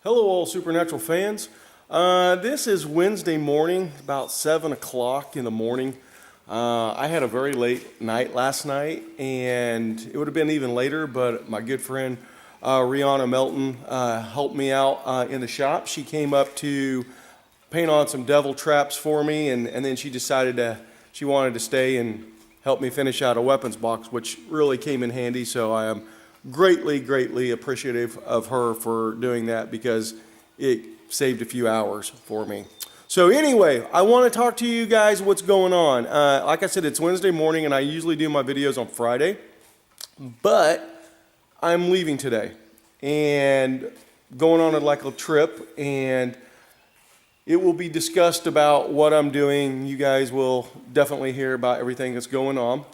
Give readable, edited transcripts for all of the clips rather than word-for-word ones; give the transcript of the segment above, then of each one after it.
Hello, all Supernatural fans. This is Wednesday morning, about 7 o'clock in the morning. I had a very late night last night, and it would have been even later, but my good friend Rihanna Melton helped me out in the shop. She came up to paint on some devil traps for me, and then she decided she wanted to stay and help me finish out a weapons box, which really came in handy, so I am greatly appreciative of her for doing that because it saved a few hours for me. So anyway, I want to talk to you guys what's going on. Like I said, it's Wednesday morning and I usually do my videos on Friday, but I'm leaving today and going on like a trip, and it will be discussed about what I'm doing. You guys will definitely hear about everything that's going on.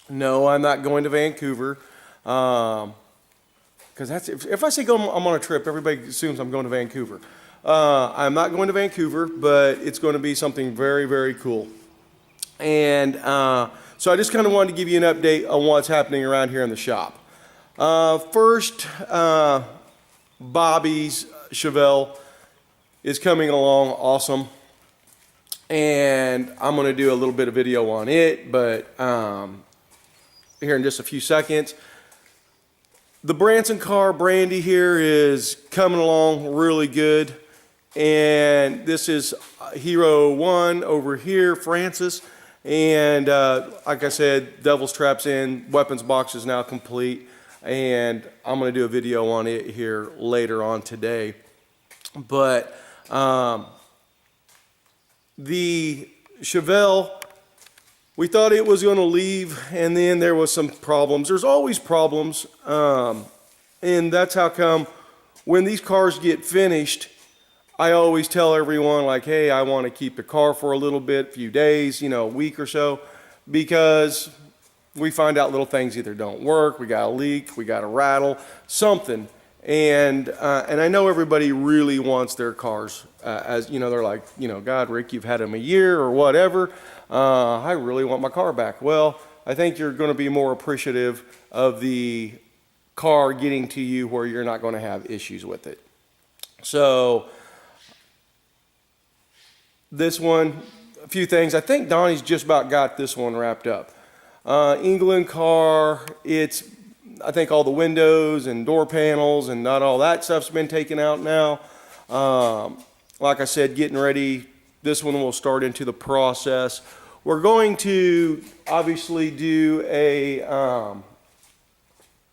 No, I'm not going to Vancouver. Because if I say I'm on a trip, everybody assumes I'm going to Vancouver. I'm not going to Vancouver, but it's going to be something very cool. And so I just kind of wanted to give you an update on what's happening around here in the shop. First, Bobby's Chevelle is coming along awesome. And I'm going to do a little bit of video on it, but here in just a few seconds. The Branson car, Brandy here, is coming along really good. And this is Hero 1 over here, Francis. And like I said, Devil's Traps in, weapons box is now complete. And I'm going to do a video on it here later on today. But the Chevelle, we thought it was going to leave, and then there was some problems. There's always problems, and that's how come when these cars get finished, I always tell everyone, like, hey, I want to keep the car for a little bit, few days, a week or so, because we find out little things either don't work, we got a leak, we got a rattle, something. And I know everybody really wants their cars, as they're like, God, Rick, you've had them a year or whatever. I really want my car back. Well, I think you're going to be more appreciative of the car getting to you where you're not going to have issues with it. So this one, a few things. I think Donnie's just about got this one wrapped up. England car, I think all the windows and door panels and not all that stuff's been taken out now. Like I said, getting ready. This one will start into the process. We're going to obviously do the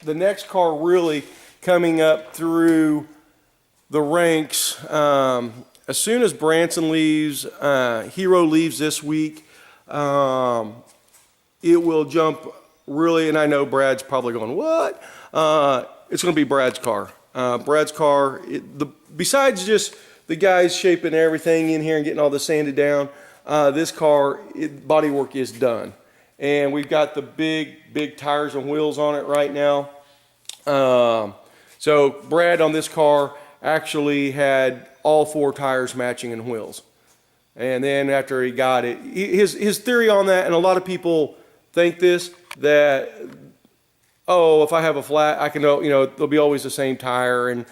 next car really coming up through the ranks. As soon as Branson leaves, Hero leaves this week, it will jump really, and I know Brad's probably going, what? It's going to be Brad's car. Brad's car, besides just the guys shaping everything in here and getting all this sanded down, this car, body work is done. And we've got the big tires and wheels on it right now. So Brad on this car actually had all 4 tires matching and wheels. And then after he got it, his theory on that, and a lot of people think this, that, oh, if I have a flat, I can, there'll be always the same tire and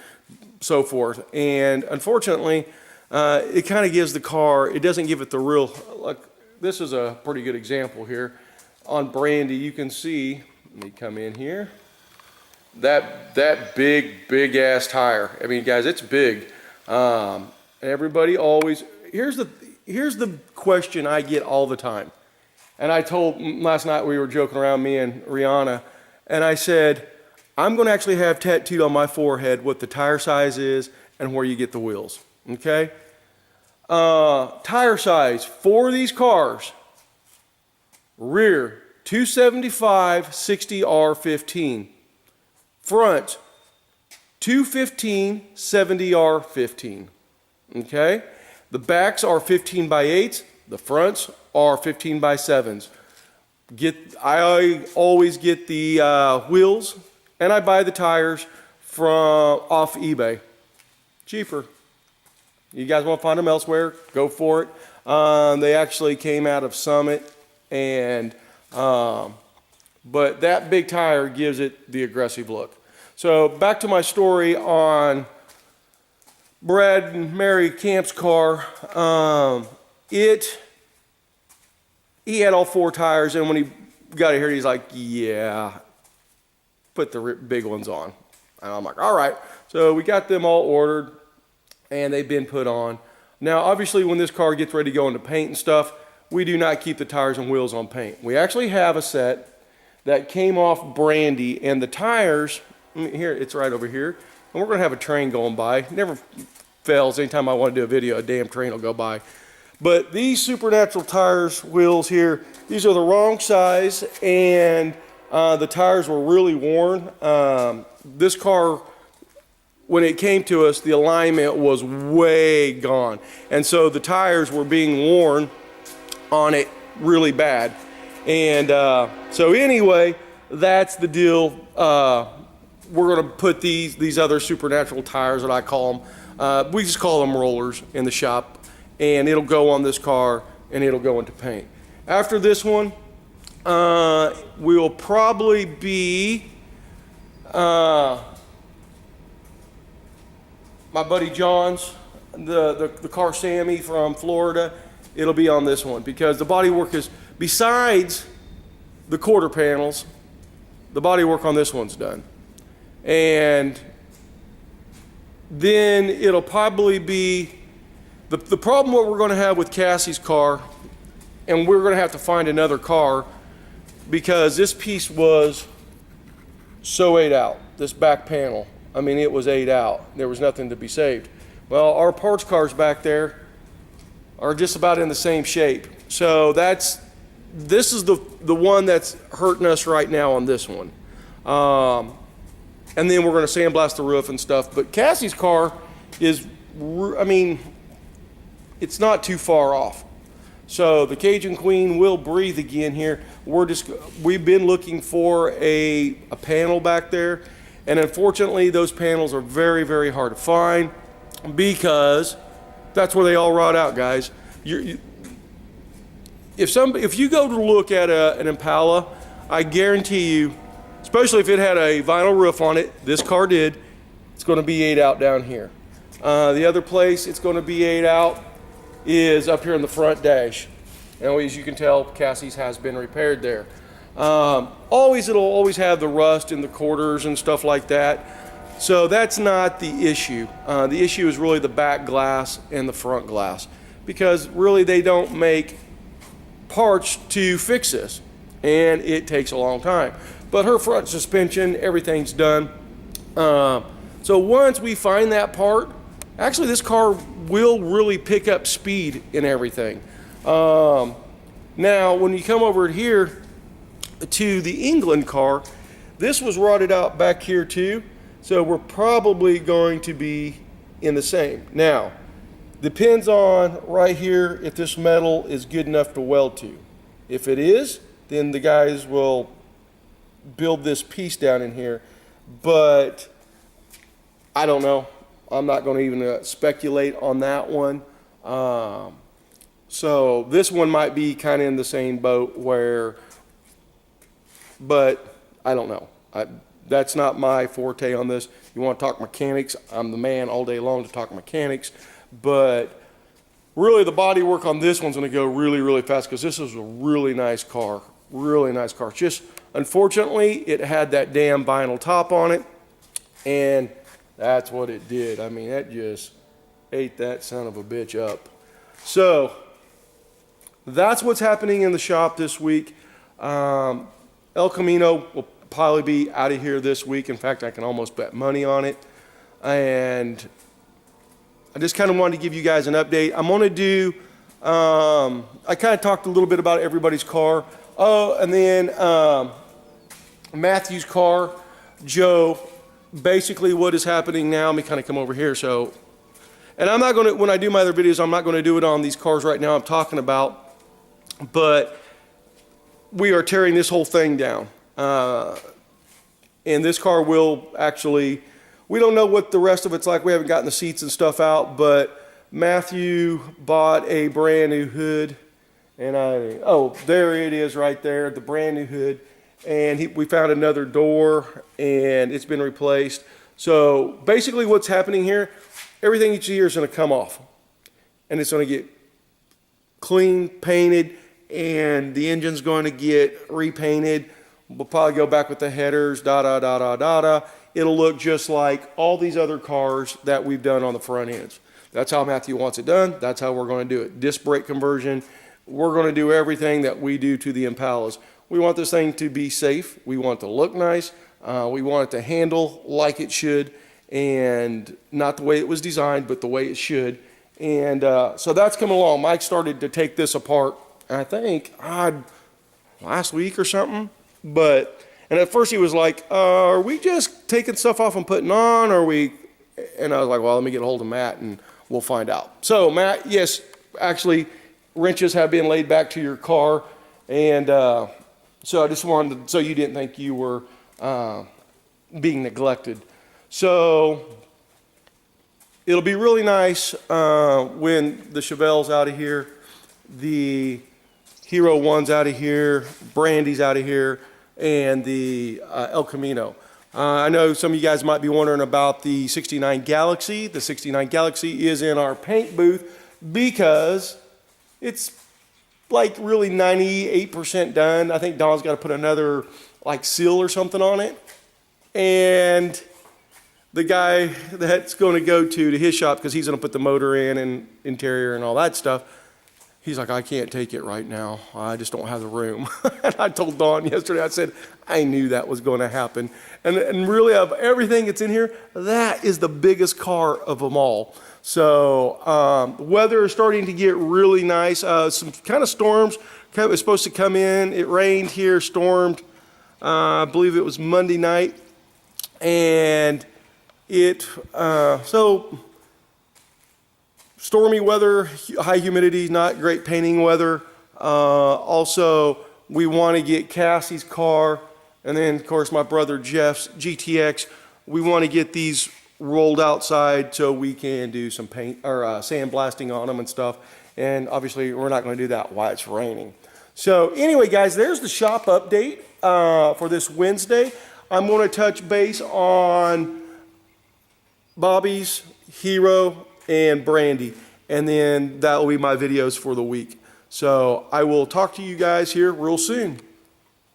so forth. And unfortunately, it kind of gives the car, it doesn't give it the real, like, this is a pretty good example here. On Brandy, you can see, let me come in here, that big ass tire. I mean, guys, it's big. Everybody always, here's the question I get all the time. And I told, last night we were joking around, me and Rihanna, and I said, I'm going to actually have tattooed on my forehead what the tire size is and where you get the wheels, okay? Tire size for these cars, rear 275 60R15, front 215 70R15, okay? The backs are 15 by 8s, the fronts are 15 by 7s. I always get the wheels, and I buy the tires off eBay. Cheaper. You guys want to find them elsewhere? Go for it. They actually came out of Summit, and but that big tire gives it the aggressive look. So back to my story on Brad and Mary Camp's car. He had all 4 tires, and when he got it here, he's like, yeah, put the big ones on. And I'm like, all right. So we got them all ordered, and they've been put on. Now, obviously, when this car gets ready to go into paint and stuff, we do not keep the tires and wheels on paint. We actually have a set that came off Brandy, and the tires, here, it's right over here, and we're going to have a train going by. Never fails. Anytime I want to do a video, a damn train will go by. But these Supernatural tires, wheels here, these are the wrong size, and the tires were really worn. This car, when it came to us, the alignment was way gone. And so the tires were being worn on it really bad. And so anyway, that's the deal. We're going to put these other Supernatural tires that I call them. We just call them rollers in the shop. And it'll go on this car and it'll go into paint. After this one, we'll probably be my buddy John's, the car Sammy from Florida. It'll be on this one because the body work is, besides the quarter panels, the body work on this one's done. And then it'll probably be, the problem what we're going to have with Cassie's car, and we're going to have to find another car because this piece was so ate out, this back panel. I mean, it was ate out. There was nothing to be saved. Well, our parts cars back there are just about in the same shape. So this is the one that's hurting us right now on this one. And then we're going to sandblast the roof and stuff. But Cassie's car is, I mean, it's not too far off. So the Cajun Queen will breathe again here. We've been looking for a panel back there. And unfortunately, those panels are very, very hard to find because that's where they all rot out, guys. If you go to look at an Impala, I guarantee you, especially if it had a vinyl roof on it, this car did, it's going to be ate out down here. The other place it's going to be ate out is up here in the front dash. And as you can tell, Cassie's has been repaired there. It'll always have the rust in the quarters and stuff like that. So that's not the issue. The issue is really the back glass and the front glass, because really they don't make parts to fix this, and it takes a long time. But her front suspension, everything's done. So once we find that part, actually this car will really pick up speed and everything. Now, when you come over here to the England car, this was rotted out back here too. So we're probably going to be in the same. Now, depends on right here if this metal is good enough to weld to. If it is, then the guys will build this piece down in here. But I don't know. I'm not going to even speculate on that one. So this one might be kind of in the same boat but I don't know. That's not my forte on this. You want to talk mechanics, I'm the man all day long to talk mechanics. But really the body work on this one's going to go really, really fast because this is a really nice car. Really nice car. Just unfortunately, it had that damn vinyl top on it, and that's what it did. I mean, that just ate that son of a bitch up. So that's what's happening in the shop this week. El Camino will probably be out of here this week. In fact, I can almost bet money on it. And I just kind of wanted to give you guys an update. I'm going to do, I kind of talked a little bit about everybody's car. Oh, and then Matthew's car, Joe, basically what is happening now, let me kind of come over here. So, and I'm not going to, when I do my other videos, I'm not going to do it on these cars right now I'm talking about, but we are tearing this whole thing down. And this car will actually, we don't know what the rest of it's like. We haven't gotten the seats and stuff out, but Matthew bought a brand new hood, and oh, there it is right there, the brand new hood. And we found another door, and it's been replaced. So basically what's happening here, everything you see here is going to come off. And it's going to get clean, painted, and the engine's going to get repainted. We'll probably go back with the headers, It'll look just like all these other cars that we've done on the front ends. That's how Matthew wants it done. That's how we're going to do it. Disc brake conversion. We're going to do everything that we do to the Impalas. We want this thing to be safe. We want it to look nice. We want it to handle like it should, and not the way it was designed, but the way it should. And so that's coming along. Mike started to take this apart, I think, last week or something. And at first he was like, are we just taking stuff off and putting on? Or are we? And I was like, well, let me get a hold of Matt and we'll find out. So Matt, yes, actually, wrenches have been laid back to your car. And so I just wanted to, so you didn't think you were being neglected. So it'll be really nice when the Chevelle's out of here, the Hero 1's out of here, Brandy's out of here, and the El Camino. I know some of you guys might be wondering about the 69 Galaxy. The 69 Galaxy is in our paint booth because it's like really 98% done. I think Don's got to put another like seal or something on it. And the guy that's going to go to his shop, because he's going to put the motor in and interior and all that stuff, he's like, I can't take it right now. I just don't have the room. And I told Don yesterday, I said, I knew that was going to happen. And really, of everything that's in here, that is the biggest car of them all. So weather is starting to get really nice. Some kind of storms was supposed to come in. It rained here, stormed. I believe it was Monday night. And so stormy weather, high humidity, not great painting weather. Also, we want to get Cassie's car, and then of course my brother Jeff's GTX. We want to get these rolled outside so we can do some paint or sandblasting on them and stuff. And obviously we're not going to do that while it's raining. So anyway, guys, there's the shop update for this Wednesday. I'm going to touch base on Bobby's, Hero, and Brandy, and then that will be my videos for the week. So I will talk to you guys here real soon.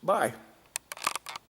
Bye.